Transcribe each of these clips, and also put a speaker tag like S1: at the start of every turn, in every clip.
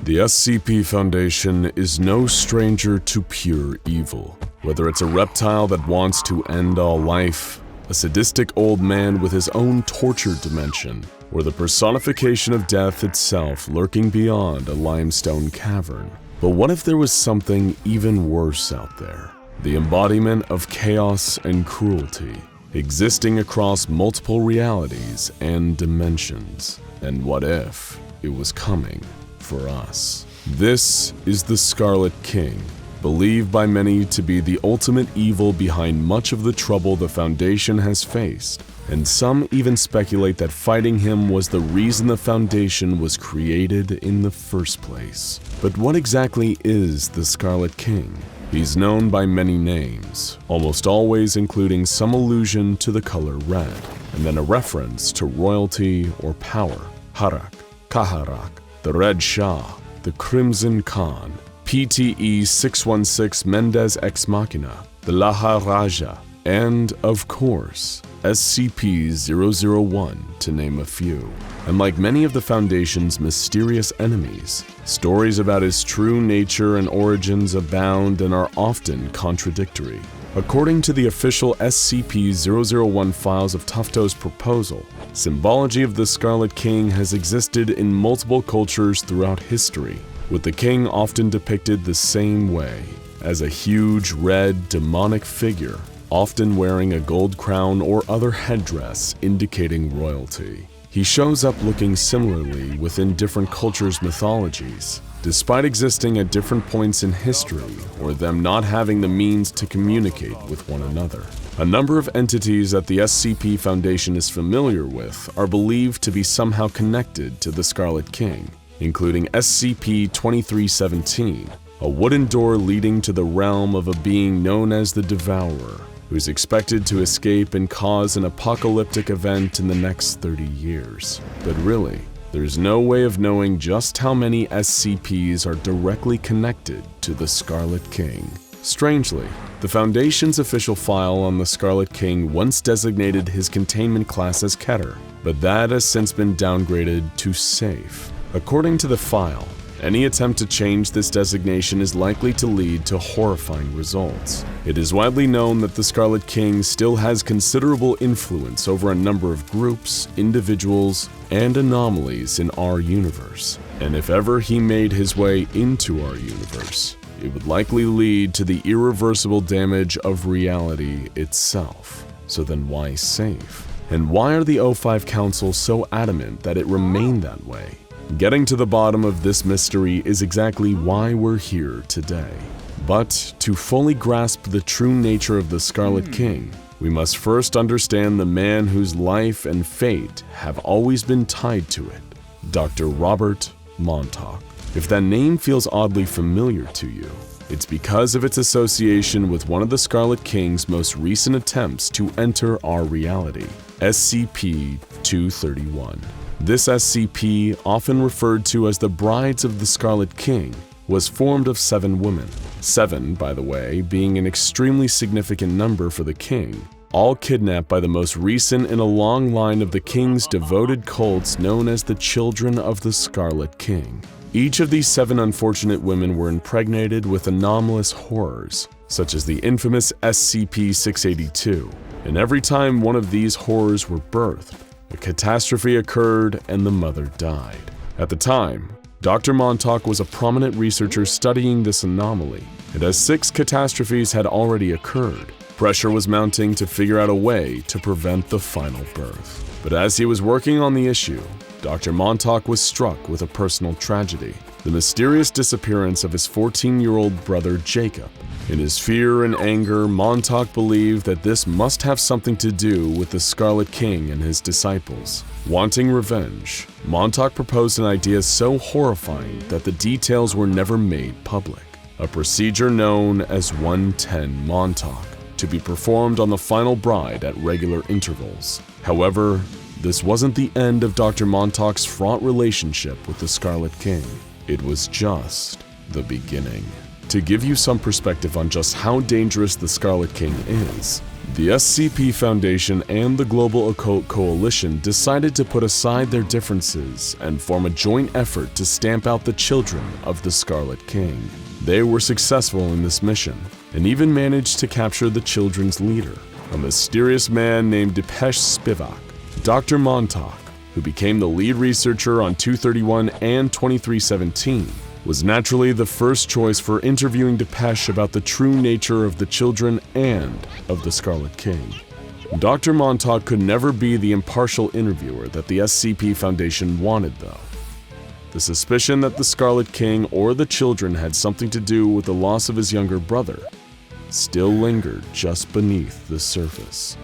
S1: The SCP Foundation is no stranger to pure evil. Whether it's a reptile that wants to end all life, a sadistic old man with his own torture dimension, or the personification of death itself lurking beyond a limestone cavern. But what if there was something even worse out there? The embodiment of chaos and cruelty, existing across multiple realities and dimensions. And what if it was coming for us? This is the Scarlet King, believed by many to be the ultimate evil behind much of the trouble the Foundation has faced, and some even speculate that fighting him was the reason the Foundation was created in the first place. But what exactly is the Scarlet King? He's known by many names, almost always including some allusion to the color red, and then a reference to royalty or power. Harak, Kaharak, the Red Shah, the Crimson Khan, PTE 616 Mendez Ex Machina, the Laha Raja, and, of course, SCP-001, to name a few. And like many of the Foundation's mysterious enemies, stories about his true nature and origins abound and are often contradictory. According to the official SCP-001 files of Tufto's proposal, symbology of the Scarlet King has existed in multiple cultures throughout history, with the king often depicted the same way, as a huge red demonic figure, often wearing a gold crown or other headdress indicating royalty. He shows up looking similarly within different cultures' mythologies, despite existing at different points in history or them not having the means to communicate with one another. A number of entities that the SCP Foundation is familiar with are believed to be somehow connected to the Scarlet King, including SCP-2317, a wooden door leading to the realm of a being known as the Devourer, who's expected to escape and cause an apocalyptic event in the next 30 years. But really, there's no way of knowing just how many SCPs are directly connected to the Scarlet King. Strangely, the Foundation's official file on the Scarlet King once designated his containment class as Keter, but that has since been downgraded to Safe. According to the file, any attempt to change this designation is likely to lead to horrifying results. It is widely known that the Scarlet King still has considerable influence over a number of groups, individuals, and anomalies in our universe. And if ever he made his way into our universe, it would likely lead to the irreversible damage of reality itself. So then why Safe? And why are the O5 Council so adamant that it remain that way? Getting to the bottom of this mystery is exactly why we're here today. But to fully grasp the true nature of the Scarlet King, we must first understand the man whose life and fate have always been tied to it, Dr. Robert Montauk. If that name feels oddly familiar to you, it's because of its association with one of the Scarlet King's most recent attempts to enter our reality, SCP-231. This SCP, often referred to as the Brides of the Scarlet King, was formed of 7 women. 7, by the way, being an extremely significant number for the king, all kidnapped by the most recent in a long line of the king's devoted cults known as the Children of the Scarlet King. Each of these 7 unfortunate women were impregnated with anomalous horrors, such as the infamous SCP-682, and every time one of these horrors were birthed, a catastrophe occurred and the mother died. At the time, Dr. Montauk was a prominent researcher studying this anomaly, and as 6 catastrophes had already occurred, pressure was mounting to figure out a way to prevent the final birth. But as he was working on the issue, Dr. Montauk was struck with a personal tragedy, the mysterious disappearance of his 14-year-old brother Jacob. In his fear and anger, Montauk believed that this must have something to do with the Scarlet King and his disciples. Wanting revenge, Montauk proposed an idea so horrifying that the details were never made public. A procedure known as 110 Montauk, to be performed on the final bride at regular intervals. However, this wasn't the end of Dr. Montauk's fraught relationship with the Scarlet King. It was just the beginning. To give you some perspective on just how dangerous the Scarlet King is, The SCP Foundation and the Global Occult Coalition decided to put aside their differences and form a joint effort to stamp out the children of the Scarlet King. They were successful in this mission, and even managed to capture the children's leader, a mysterious man named Depeche Spivak. Dr. Montauk, who became the lead researcher on 231 and 2317, was naturally the first choice for interviewing Depeche about the true nature of the children and of the Scarlet King. Dr. Montauk could never be the impartial interviewer that the SCP Foundation wanted, though. The suspicion that the Scarlet King or the children had something to do with the loss of his younger brother still lingered just beneath the surface.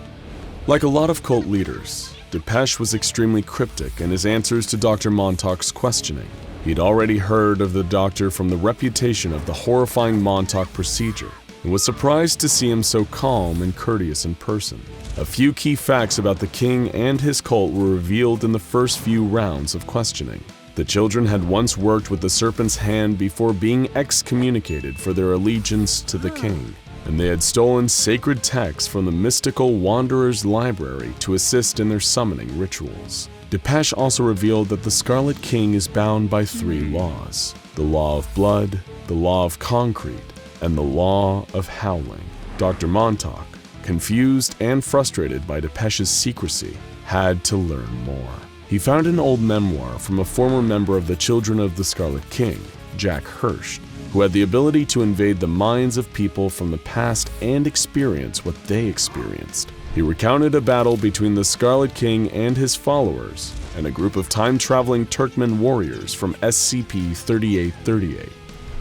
S1: Like a lot of cult leaders, Depeche was extremely cryptic in his answers to Dr. Montauk's questioning. He'd already heard of the doctor from the reputation of the horrifying Montauk procedure, and was surprised to see him so calm and courteous in person. A few key facts about the king and his cult were revealed in the first few rounds of questioning. The children had once worked with the Serpent's Hand before being excommunicated for their allegiance to the king, and they had stolen sacred texts from the mystical Wanderer's Library to assist in their summoning rituals. Depeche also revealed that the Scarlet King is bound by 3 laws: the law of blood, the law of concrete, and the law of howling. Dr. Montauk, confused and frustrated by Depeche's secrecy, had to learn more. He found an old memoir from a former member of the Children of the Scarlet King, Jack Hirsch, who had the ability to invade the minds of people from the past and experience what they experienced. He recounted a battle between the Scarlet King and his followers and a group of time-traveling Turkmen warriors from SCP-3838.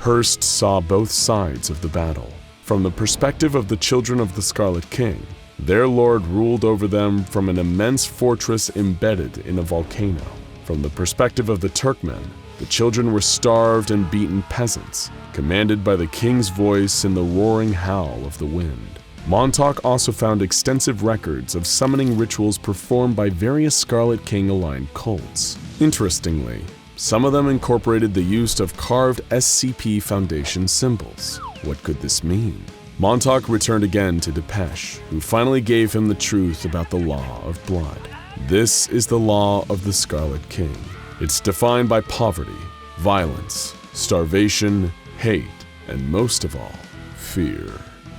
S1: Hurst saw both sides of the battle. From the perspective of the Children of the Scarlet King, their lord ruled over them from an immense fortress embedded in a volcano. From the perspective of the Turkmen, the children were starved and beaten peasants, commanded by the king's voice in the roaring howl of the wind. Montauk also found extensive records of summoning rituals performed by various Scarlet King-aligned cults. Interestingly, some of them incorporated the use of carved SCP Foundation symbols. What could this mean? Montauk returned again to Depeche, who finally gave him the truth about the law of blood. This is the law of the Scarlet King. It's defined by poverty, violence, starvation, hate, and most of all, fear.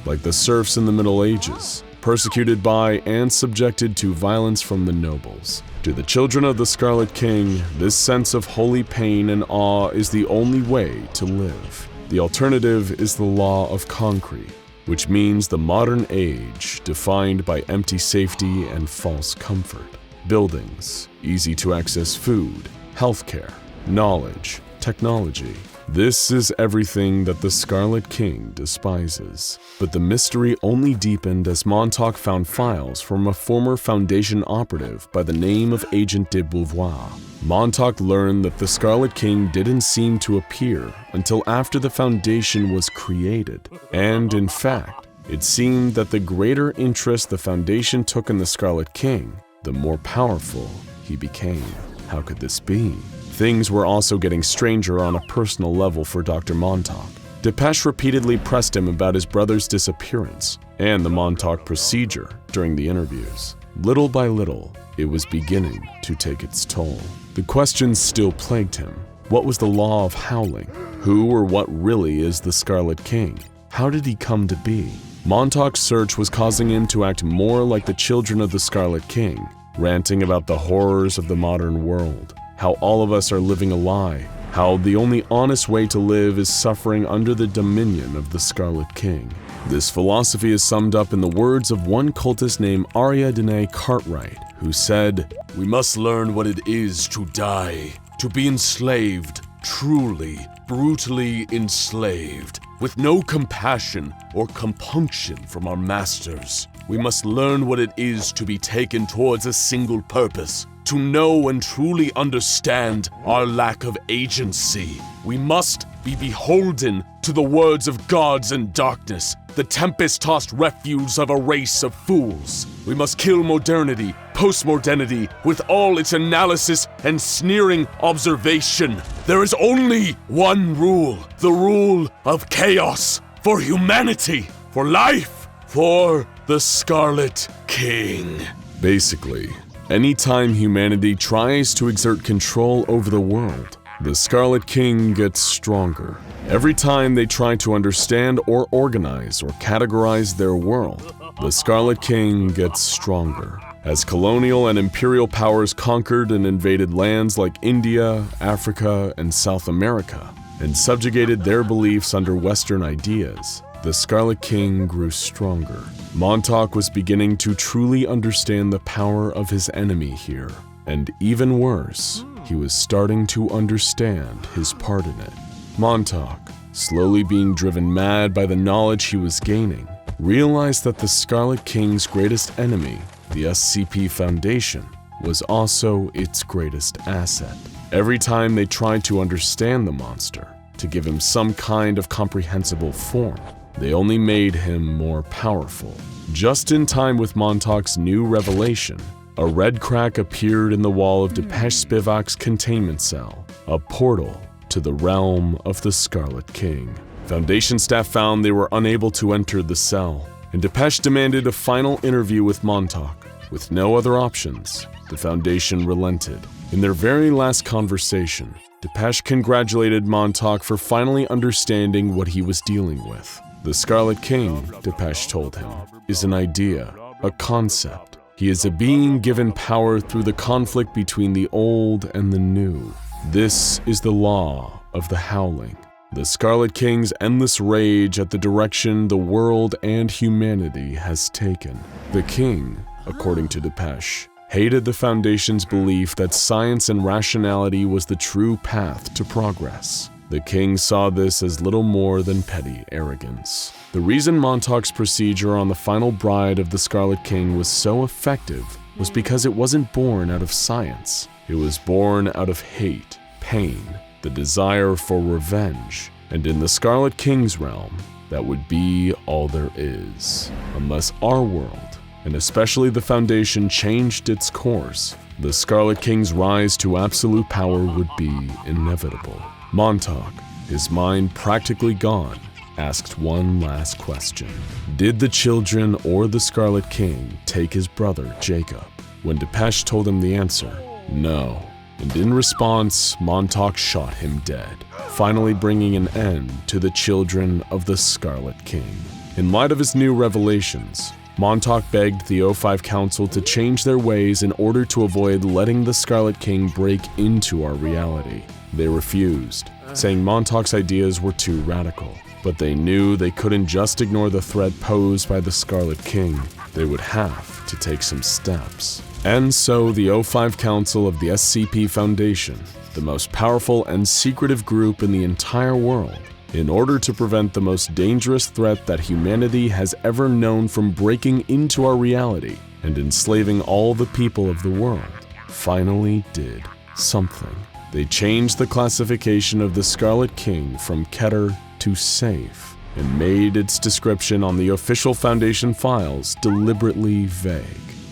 S1: Like the serfs in the Middle Ages, persecuted by and subjected to violence from the nobles. To the Children of the Scarlet King, this sense of holy pain and awe is the only way to live. The alternative is the law of concrete, which means the modern age defined by empty safety and false comfort. Buildings, easy-to-access food, healthcare, knowledge, technology. This is everything that the Scarlet King despises. But the mystery only deepened as Montauk found files from a former Foundation operative by the name of Agent de Beauvoir. Montauk learned that the Scarlet King didn't seem to appear until after the Foundation was created. And in fact, it seemed that the greater interest the Foundation took in the Scarlet King, the more powerful he became. How could this be? Things were also getting stranger on a personal level for Dr. Montauk. Depeche repeatedly pressed him about his brother's disappearance and the Montauk procedure during the interviews. Little by little, it was beginning to take its toll. The questions still plagued him. What was the law of howling? Who or what really is the Scarlet King? How did he come to be? Montauk's search was causing him to act more like the Children of the Scarlet King, ranting about the horrors of the modern world, how all of us are living a lie, how the only honest way to live is suffering under the dominion of the Scarlet King. This philosophy is summed up in the words of one cultist named Ariadne Cartwright, who said, "We must learn what it is to die, to be enslaved, truly, brutally enslaved, with no compassion or compunction from our masters. We must learn what it is to be taken towards a single purpose, to know and truly understand our lack of agency. We must be beholden to the words of gods and darkness, the tempest-tossed refuse of a race of fools. We must kill modernity, postmodernity, with all its analysis and sneering observation. There is only one rule, the rule of chaos, for humanity, for life, for the Scarlet King. Basically, anytime humanity tries to exert control over the world, the Scarlet King gets stronger. Every time they try to understand or organize or categorize their world, the Scarlet King gets stronger. As colonial and imperial powers conquered and invaded lands like India, Africa, and South America, and subjugated their beliefs under Western ideas, the Scarlet King grew stronger. Montauk was beginning to truly understand the power of his enemy here, and even worse, he was starting to understand his part in it. Montauk, slowly being driven mad by the knowledge he was gaining, realized that the Scarlet King's greatest enemy, the SCP Foundation, was also its greatest asset. Every time they tried to understand the monster, to give him some kind of comprehensible form, they only made him more powerful. Just in time with Montauk's new revelation, a red crack appeared in the wall of Depeche Spivak's containment cell, a portal to the realm of the Scarlet King. Foundation staff found they were unable to enter the cell, and Depeche demanded a final interview with Montauk. With no other options, the Foundation relented. In their very last conversation, Depeche congratulated Montauk for finally understanding what he was dealing with. The Scarlet King, Depeche told him, is an idea, a concept. He is a being given power through the conflict between the old and the new. This is the law of the Howling. The Scarlet King's endless rage at the direction the world and humanity has taken. The King, according to Depeche, hated the Foundation's belief that science and rationality was the true path to progress. The King saw this as little more than petty arrogance. The reason Montauk's procedure on the final bride of the Scarlet King was so effective was because it wasn't born out of science. It was born out of hate, pain, the desire for revenge, and in the Scarlet King's realm, that would be all there is. Unless our world, and especially the Foundation, changed its course, the Scarlet King's rise to absolute power would be inevitable. Montauk, his mind practically gone, asked one last question. Did the children or the Scarlet King take his brother, Jacob? When Depeche told him the answer, no, and in response, Montauk shot him dead, finally bringing an end to the children of the Scarlet King. In light of his new revelations, Montauk begged the O5 Council to change their ways in order to avoid letting the Scarlet King break into our reality. They refused, saying Montauk's ideas were too radical. But they knew they couldn't just ignore the threat posed by the Scarlet King. They would have to take some steps. And so the O5 Council of the SCP Foundation, the most powerful and secretive group in the entire world, in order to prevent the most dangerous threat that humanity has ever known from breaking into our reality and enslaving all the people of the world, finally did something. They changed the classification of the Scarlet King from Keter to Safe, and made its description on the official Foundation files deliberately vague.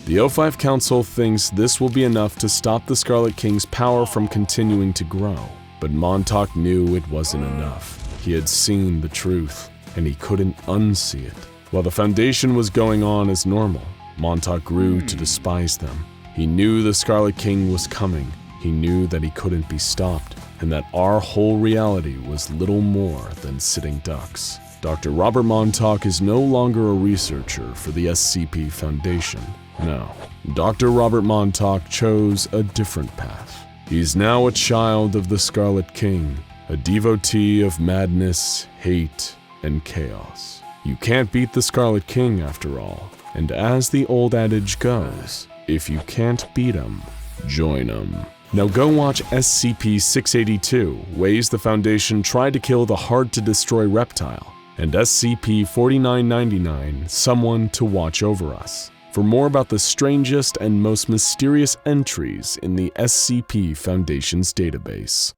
S1: The O5 Council thinks this will be enough to stop the Scarlet King's power from continuing to grow, but Montauk knew it wasn't enough. He had seen the truth, and he couldn't unsee it. While the Foundation was going on as normal, Montauk grew to despise them. He knew the Scarlet King was coming. He knew that he couldn't be stopped, and that our whole reality was little more than sitting ducks. Dr. Robert Montauk is no longer a researcher for the SCP Foundation. No, Dr. Robert Montauk chose a different path. He's now a child of the Scarlet King, a devotee of madness, hate, and chaos. You can't beat the Scarlet King after all, and as the old adage goes, if you can't beat him, join him. Now go watch SCP-682, Ways the Foundation Tried to Kill the Hard-to-Destroy Reptile, and SCP-4999, Someone to Watch Over Us, for more about the strangest and most mysterious entries in the SCP Foundation's database.